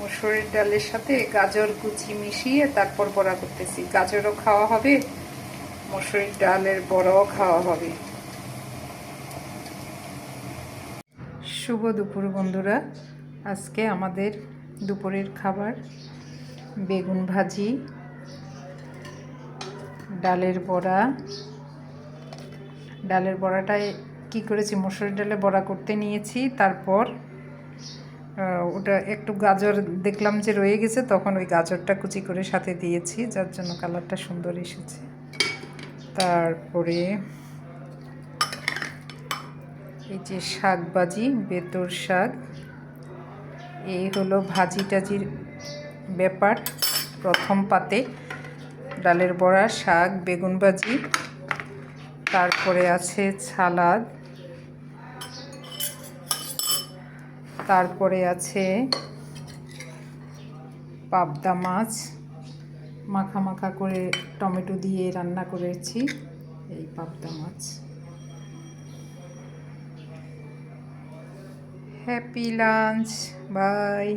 মসুরের ডালের সাথে গাজর কুচি মিশিয়ে তারপর বড়া করতেছি। গাজরও খাওয়া হবে, মসুরের ডালের বড়াও খাওয়া হবে। শুভ দুপুর বন্ধুরা। আজকে আমাদের দুপুরের খাবার বেগুন ভাজি, ডালের বড়া। ডালের বড়াটায় কি করেছি, মসুরের ডালে বড়া করতে নিয়েছি, তারপর ওটা একটু গাজর দেখলাম যে রয়ে গেছে, তখন ওই গাজরটা কুচি করে সাথে দিয়েছি, যার জন্য কালারটা সুন্দর এসেছে। তারপরে এই যে শাক ভাজি, বেতর শাক। এই হলো ভাজি টাজির ব্যাপার। প্রথম পাতে ডালের বড়া, শাক, বেগুন ভাজি, তারপরে আছে সালাদ, তারপরে আছে পাবদা মাছ মাখা মাখা করে টমেটো দিয়ে রান্না করেছি। এই পাবদা মাছ। Happy lunch, by.